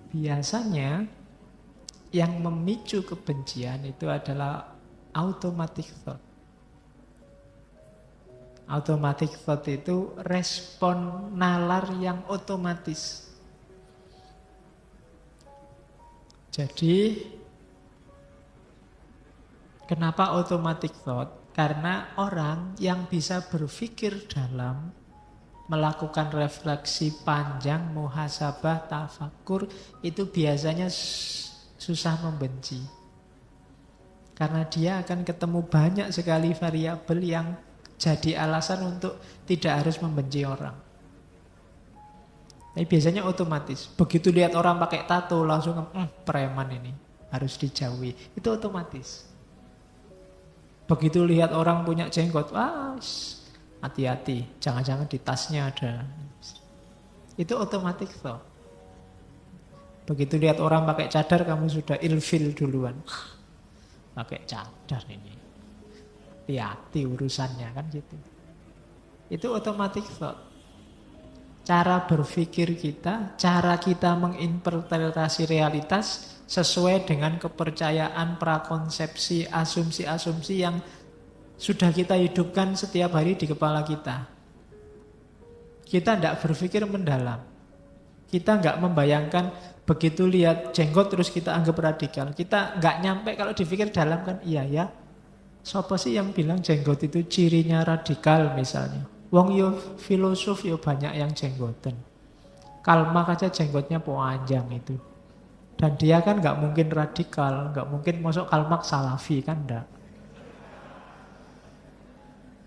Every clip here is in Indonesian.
Biasanya yang memicu kebencian itu adalah automatic thought. Automatic thought itu respon nalar yang otomatis. Jadi, kenapa automatic thought? Karena orang yang bisa berpikir dalam, melakukan refleksi panjang, muhasabah, tafakur, itu biasanya susah membenci. Karena dia akan ketemu banyak sekali variabel yang jadi alasan untuk tidak harus membenci orang. Tapi biasanya otomatis. Begitu lihat orang pakai tato langsung preman ini, harus dijauhi. Itu otomatis. Begitu lihat orang punya jenggot, hati-hati, jangan-jangan di tasnya ada. Itu otomatis thought. Begitu lihat orang pakai cadar, kamu sudah ilfil duluan. Pakai cadar ini, hati-hati urusannya, kan gitu. Itu automatic thought. Cara berpikir kita, cara kita menginterpretasi realitas sesuai dengan kepercayaan, prakonsepsi, asumsi-asumsi yang sudah kita hidupkan setiap hari di kepala kita. Kita tidak berpikir mendalam. Kita nggak membayangkan begitu lihat jenggot terus kita anggap radikal. Kita nggak nyampe kalau dipikir dalam kan, iya ya. Siapa sih yang bilang jenggot itu cirinya radikal misalnya? Wong yo filosof yo banyak yang jenggoten. Karl Marx aja jenggotnya panjang itu. Dan dia kan nggak mungkin radikal, nggak mungkin masuk Karl Marx salafi kan enggak.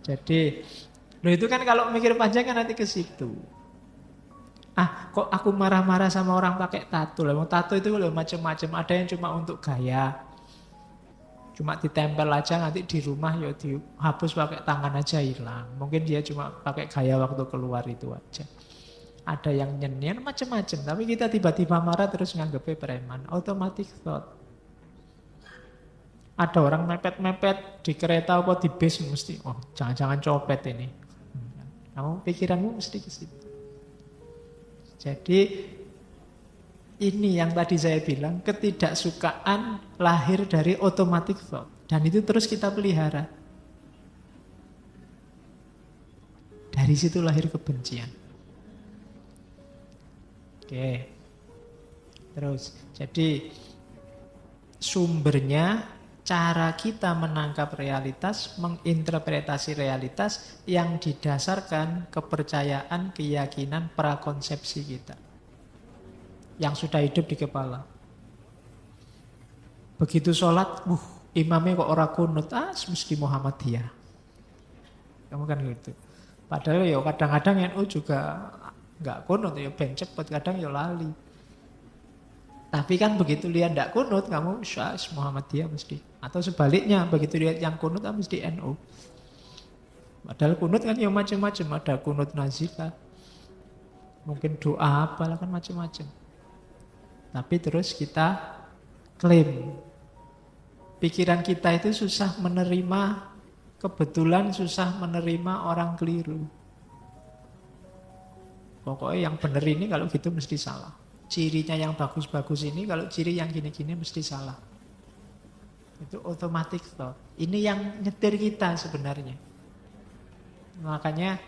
Jadi, itu kan kalau mikir panjang kan nanti ke situ. Kok aku marah-marah sama orang pakai tato? Tato itu macam-macam. Ada yang cuma untuk gaya, cuma ditempel aja, nanti di rumah ya dihapus pakai tangan aja hilang. Mungkin dia cuma pakai gaya waktu keluar itu aja. Ada yang nyenyen macam-macam. Tapi kita tiba-tiba marah terus nganggepnya preman. Automatic thought. Ada orang mepet-mepet di kereta apa di bis mesti, jangan-jangan copet ini. Kamu pikiranmu mesti ke situ. Jadi ini yang tadi saya bilang, ketidaksukaan lahir dari automatic thought. Dan itu terus kita pelihara. Dari situ lahir kebencian. Oke. Terus, jadi sumbernya cara kita menangkap realitas, menginterpretasi realitas yang didasarkan kepercayaan, keyakinan, prakonsepsi kita yang sudah hidup di kepala. Begitu sholat, imamnya kok orang kunut, mesti Muhammadiyah. Kamu kan gitu. Padahal ya kadang-kadang NU juga nggak kunut, ya ben cepet, kadang ya lali. Tapi kan begitu lihat tidak kunut, kamu Muhammadiyah mesti. Atau sebaliknya, begitu lihat yang kunut, mesti NU. Padahal kunut kan ya macam-macam. Ada kunut nazilah, mungkin doa apalah, kan macam-macam. Tapi terus kita klaim. Pikiran kita itu susah menerima kebetulan, susah menerima orang keliru. Pokoknya yang benar ini kalau gitu mesti salah. Cirinya yang bagus-bagus ini, kalau ciri yang gini-gini mesti salah. Itu automatic thought. Ini yang nyetir kita sebenarnya. Makanya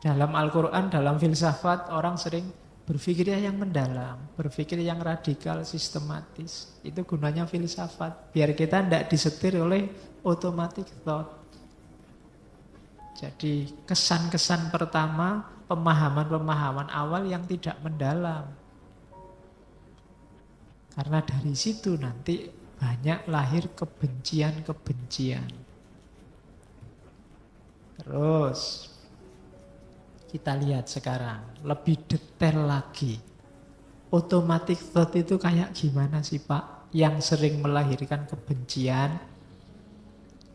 dalam Al-Quran, dalam filsafat, orang sering berpikir yang mendalam, berpikir yang radikal, sistematis. Itu gunanya filsafat. Biar kita tidak disetir oleh automatic thought. Jadi kesan-kesan pertama, pemahaman-pemahaman awal yang tidak mendalam. Karena dari situ nanti banyak lahir kebencian-kebencian. Terus kita lihat sekarang lebih detail lagi. Automatic thought itu kayak gimana sih Pak? Yang sering melahirkan kebencian.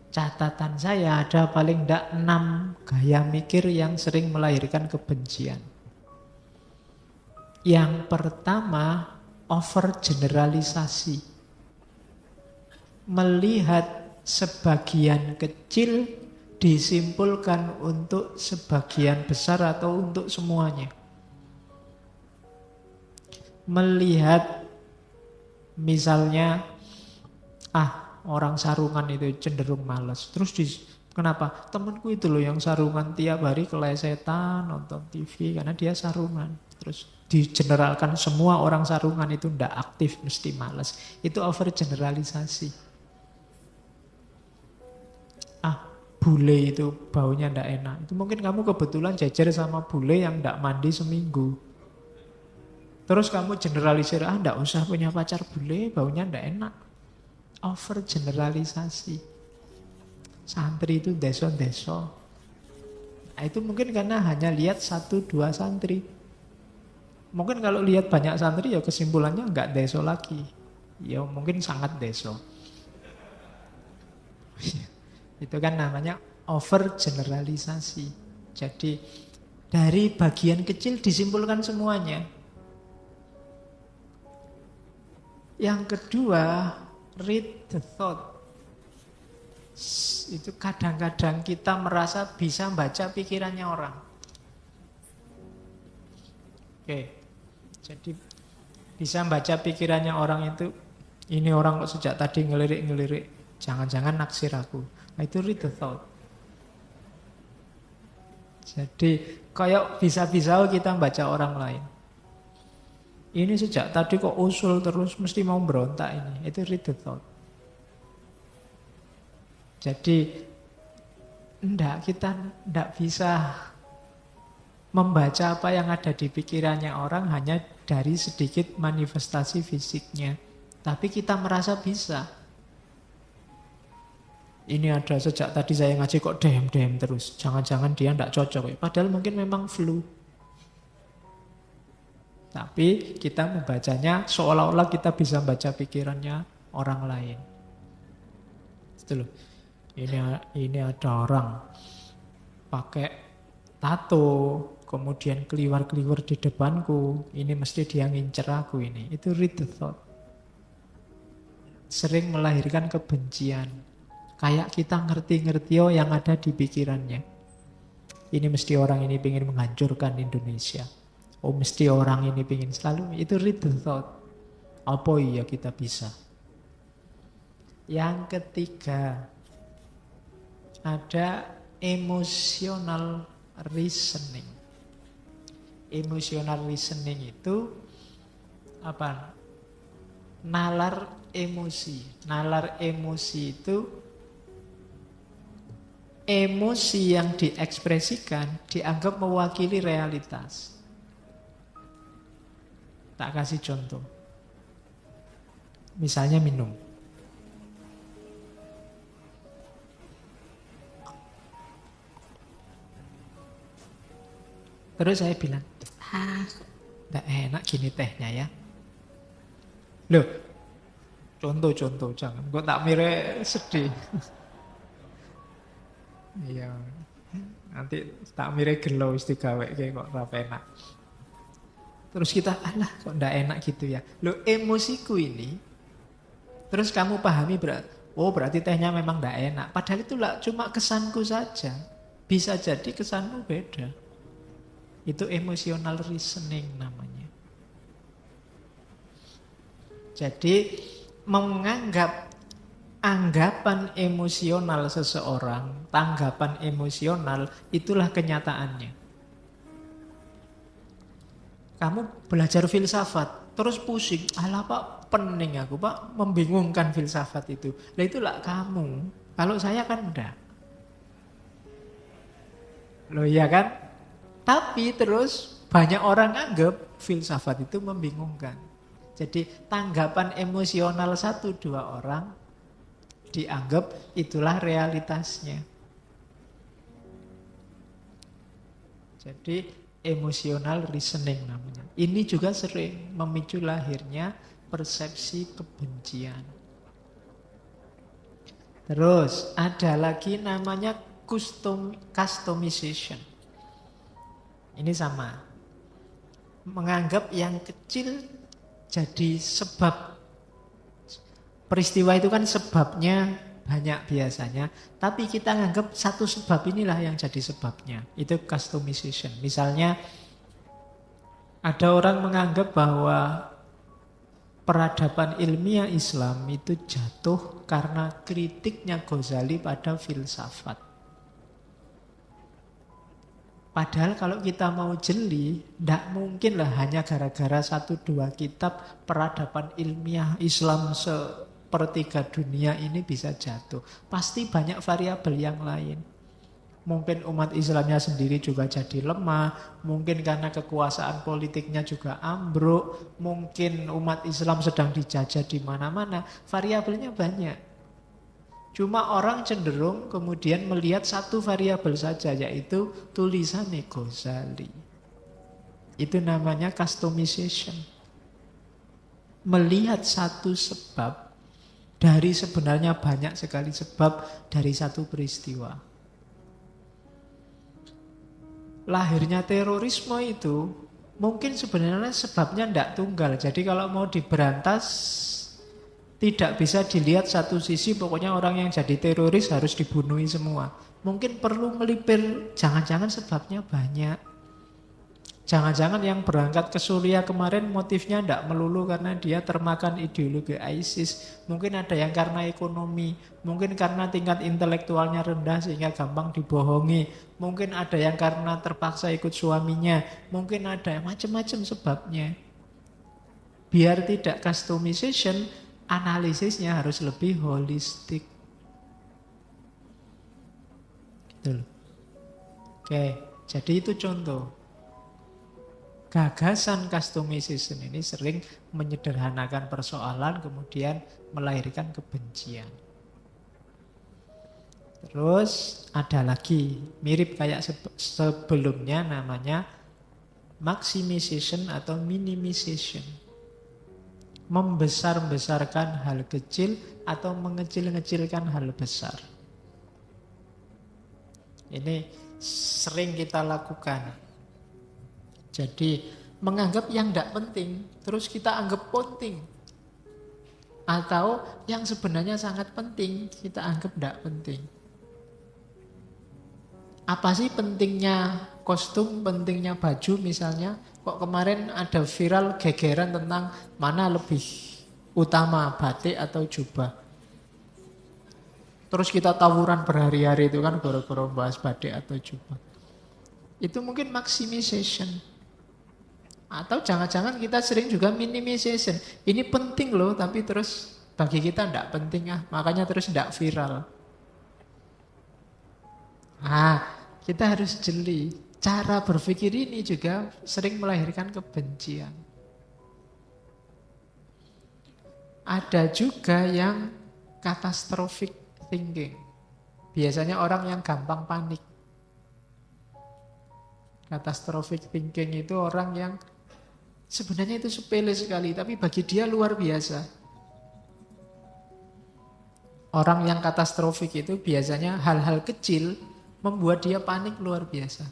Catatan saya ada paling tidak 6 gaya mikir yang sering melahirkan kebencian. Yang pertama, overgeneralisasi. Melihat sebagian kecil disimpulkan untuk sebagian besar atau untuk semuanya. melihat misalnya orang sarungan itu cenderung malas. Terus kenapa? Temanku itu loh yang sarungan tiap hari kelesetan nonton TV karena dia sarungan. Terus digeneralkan semua orang sarungan itu ndak aktif mesti malas. Itu overgeneralisasi. Bule itu baunya ndak enak. Itu mungkin kamu kebetulan jajar sama bule yang ndak mandi seminggu. Terus kamu generalisir, ndak usah punya pacar bule, baunya ndak enak. Overgeneralisasi. Santri itu deso-deso. Nah, itu mungkin karena hanya lihat 1-2 santri. Mungkin kalau lihat banyak santri ya kesimpulannya nggak deso lagi. Ya mungkin sangat deso. Itu kan namanya overgeneralisasi. Jadi dari bagian kecil disimpulkan semuanya. Yang kedua, read the thought. Itu kadang-kadang kita merasa bisa baca pikirannya orang. Oke, jadi bisa baca pikirannya orang itu, ini orang kok sejak tadi ngelirik-ngelirik, jangan-jangan naksir aku. Nah, itu read the thought. Jadi kayak bisa-bisa kita baca orang lain. Ini sejak tadi kok usul terus mesti mau berontak ini. Itu read the thought. Jadi kita tidak bisa membaca apa yang ada di pikirannya orang hanya dari sedikit manifestasi fisiknya. Tapi kita merasa bisa. Ini ada sejak tadi saya ngaji kok dem terus. Jangan-jangan dia tidak cocok. Padahal mungkin memang flu. Tapi kita membacanya seolah-olah kita bisa baca pikirannya orang lain. Itu loh. Ini ada orang pakai tato, kemudian keliwar-keliwar di depanku. Ini mesti dia ngincer aku ini. Itu read the thought. Sering melahirkan kebencian. Kayak kita ngerti-ngerti yang ada di pikirannya. Ini mesti orang ini ingin menghancurkan Indonesia. Oh mesti orang ini ingin selalu. Itu read the thought. Apa iya kita bisa? Yang ketiga, ada emotional reasoning. Emotional reasoning itu apa? Nalar emosi. Nalar emosi itu emosi yang diekspresikan dianggap mewakili realitas. Tak kasih contoh. Misalnya minum. Terus saya bilang, nggak enak gini tehnya ya. Loh, contoh, jangan. Gue tak mire sedih. Iya, nanti tak mire gelo istigawe kayak kok rapi enak. Terus kita, alah kok nggak enak gitu ya. Loh, emosiku ini, terus kamu pahami berarti tehnya memang nggak enak. Padahal itu cuma kesanku saja. Bisa jadi kesanmu beda. Itu emotional reasoning namanya. Jadi menganggap anggapan emosional seseorang, tanggapan emosional, itulah kenyataannya. Kamu belajar filsafat, terus pusing. Alah Pak, pening aku Pak, membingungkan filsafat itu. Lah itulah kamu. Kalau saya kan enggak. Loh iya kan? Tapi terus banyak orang anggap filsafat itu membingungkan. Jadi tanggapan emosional 1-2 orang dianggap itulah realitasnya. Jadi emotional reasoning namanya. Ini juga sering memicu lahirnya persepsi kebencian. Terus ada lagi namanya customization. Ini sama. Menganggap yang kecil jadi sebab. Peristiwa itu kan sebabnya banyak biasanya. Tapi kita anggap satu sebab inilah yang jadi sebabnya. Itu customization. Misalnya ada orang menganggap bahwa peradaban ilmiah Islam itu jatuh karena kritiknya Ghazali pada filsafat. Padahal kalau kita mau jeli, tidak mungkin lah hanya gara-gara 1-2 kitab peradaban ilmiah Islam sepertiga dunia ini bisa jatuh. Pasti banyak variabel yang lain. Mungkin umat Islamnya sendiri juga jadi lemah, mungkin karena kekuasaan politiknya juga ambruk, mungkin umat Islam sedang dijajah di mana-mana, variabelnya banyak. Cuma orang cenderung kemudian melihat satu variabel saja, yaitu tulisan Ghazali. Itu namanya customization. Melihat satu sebab dari sebenarnya banyak sekali sebab dari satu peristiwa. Lahirnya terorisme itu mungkin sebenarnya sebabnya tidak tunggal. Jadi kalau mau diberantas tidak bisa dilihat satu sisi, pokoknya orang yang jadi teroris harus dibunuhi semua. Mungkin perlu melipir, jangan-jangan sebabnya banyak. Jangan-jangan yang berangkat ke Suriah kemarin motifnya tidak melulu karena dia termakan ideologi ISIS. Mungkin ada yang karena ekonomi, mungkin karena tingkat intelektualnya rendah sehingga gampang dibohongi. Mungkin ada yang karena terpaksa ikut suaminya, mungkin ada macam-macam sebabnya. Biar tidak customization, analisisnya harus lebih holistik. Gitu. Oke, jadi itu contoh. Gagasan customization ini sering menyederhanakan persoalan, kemudian melahirkan kebencian. Terus ada lagi, mirip kayak sebelumnya, namanya maximization atau minimization. Membesar-besarkan hal kecil atau mengecil-ngecilkan hal besar. Ini sering kita lakukan. Jadi menganggap yang tidak penting, terus kita anggap penting. Atau yang sebenarnya sangat penting, kita anggap tidak penting. Apa sih pentingnya kostum, pentingnya baju misalnya? Kok kemarin ada viral gegeran tentang mana lebih utama, batik atau jubah. Terus kita tawuran berhari-hari itu kan gara-gara bahas batik atau jubah. Itu mungkin maximization. Atau jangan-jangan kita sering juga minimization. Ini penting loh, tapi terus bagi kita tidak penting makanya terus tidak viral. Kita harus jeli. Cara berpikir ini juga sering melahirkan kebencian. Ada juga yang catastrophic thinking. Biasanya orang yang gampang panik. Catastrophic thinking itu orang yang sebenarnya itu sepele sekali, tapi bagi dia luar biasa. Orang yang katastrofik itu biasanya hal-hal kecil membuat dia panik luar biasa.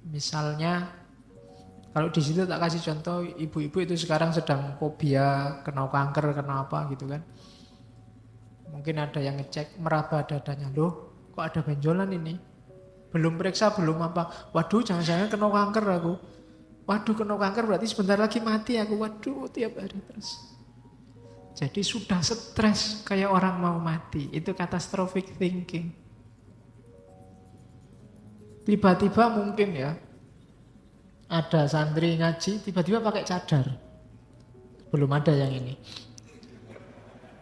Misalnya, kalau di situ tak kasih contoh, ibu-ibu itu sekarang sedang fobia, kena kanker, kena apa gitu kan. Mungkin ada yang ngecek, meraba dadanya, loh kok ada benjolan ini? Belum periksa, belum apa. Waduh, jangan-jangan kena kanker aku. Waduh, kena kanker berarti sebentar lagi mati aku. Waduh, tiap hari terus. Jadi sudah stres kayak orang mau mati. Itu catastrophic thinking. Tiba-tiba mungkin ya, ada santri ngaji, tiba-tiba pakai cadar. Belum ada yang ini.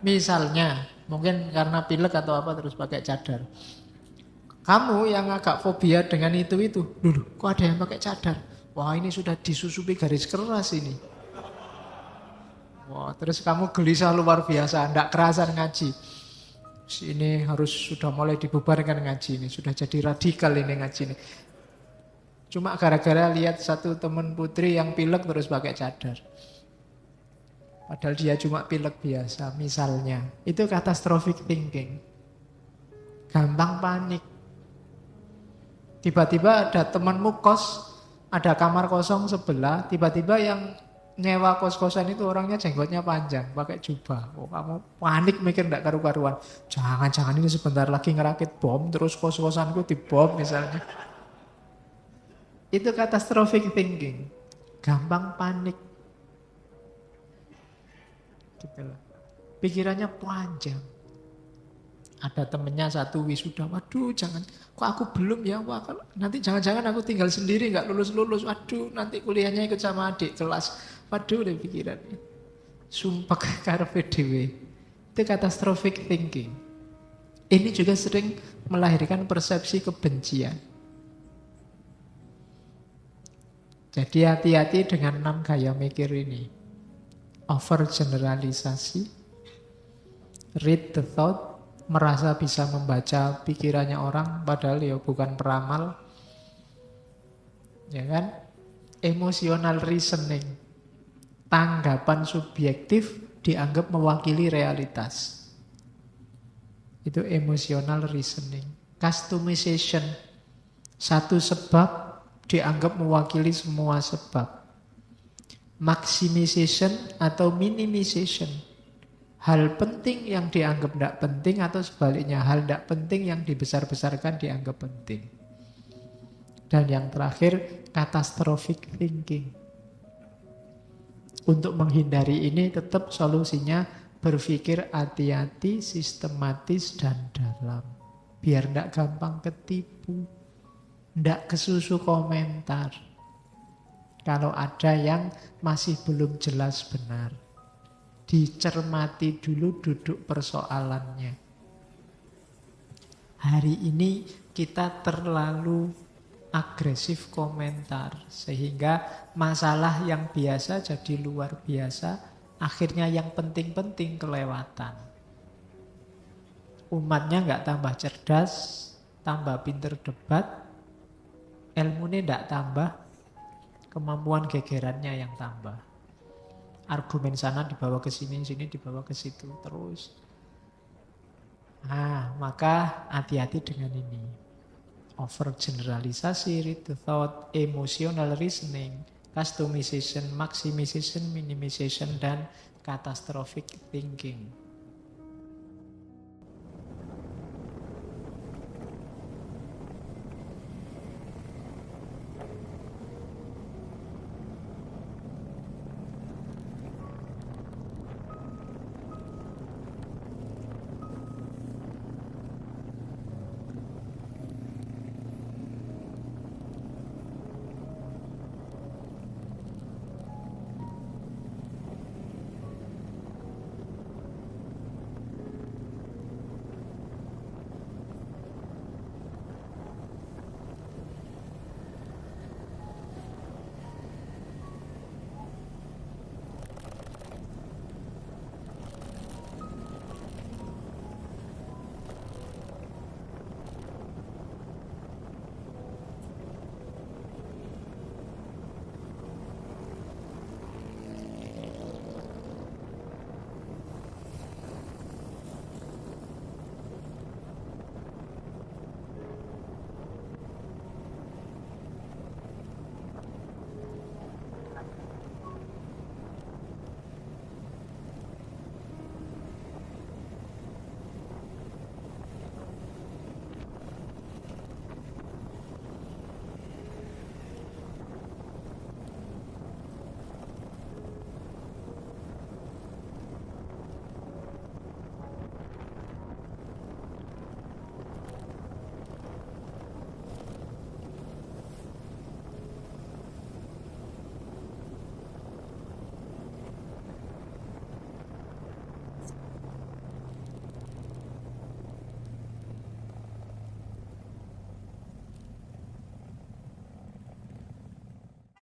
Misalnya, mungkin karena pilek atau apa terus pakai cadar. Kamu yang agak fobia dengan itu, dulu kok ada yang pakai cadar? Wah, ini sudah disusupi garis keras ini. Wah, terus kamu gelisah luar biasa, ndak kerasan ngaji. Ini harus sudah mulai dibubarkan ngaji ini, sudah jadi radikal ini ngaji ini. Cuma gara-gara lihat satu teman putri yang pilek terus pakai cadar. Padahal dia cuma pilek biasa, misalnya. Itu catastrophic thinking. Gampang panik. Tiba-tiba ada temanmu kos, ada kamar kosong sebelah, tiba-tiba yang nyewa kos-kosan itu orangnya jenggotnya panjang, pakai jubah. Oh, kamu panik mikir enggak karu-karuan. Jangan-jangan ini sebentar lagi ngerakit bom, terus kos-kosanku dibom misalnya. Itu catastrophic thinking. Gampang panik. Gitu loh. Pikirannya panjang. Ada temennya satu wisuda, waduh jangan, kok aku belum ya Pak, nanti jangan-jangan aku tinggal sendiri nggak lulus-lulus, waduh nanti kuliahnya ikut sama adik kelas, waduh udah pikirannya. Sumpah karepe dhewe. Itu catastrophic thinking. Ini juga sering melahirkan persepsi kebencian. Jadi hati-hati dengan 6 gaya mikir ini. Overgeneralisasi, read the thought, merasa bisa membaca pikirannya orang padahal ya bukan peramal. Ya kan? Emotional reasoning. Tanggapan subjektif dianggap mewakili realitas. Itu emotional reasoning. Customization. Satu sebab dianggap mewakili semua sebab. Maximization atau minimization. Hal penting yang dianggap tidak penting atau sebaliknya hal tidak penting yang dibesar-besarkan dianggap penting. Dan yang terakhir, catastrophic thinking. Untuk menghindari ini tetap solusinya berpikir hati-hati, sistematis dan dalam. Biar tidak gampang ketipu, tidak kesusu komentar. Kalau ada yang masih belum jelas benar. Dicermati dulu duduk persoalannya. Hari ini kita terlalu agresif komentar sehingga masalah yang biasa jadi luar biasa, akhirnya yang penting-penting kelewatan. Umatnya nggak tambah cerdas, tambah pinter debat, ilmunya nggak tambah, kemampuan gegerannya yang tambah. Argumen sana dibawa ke sini, sini dibawa ke situ terus. Nah, maka hati-hati dengan ini. Overgeneralisasi, read the thought, emotional reasoning, customization, maximization, minimization, dan catastrophic thinking.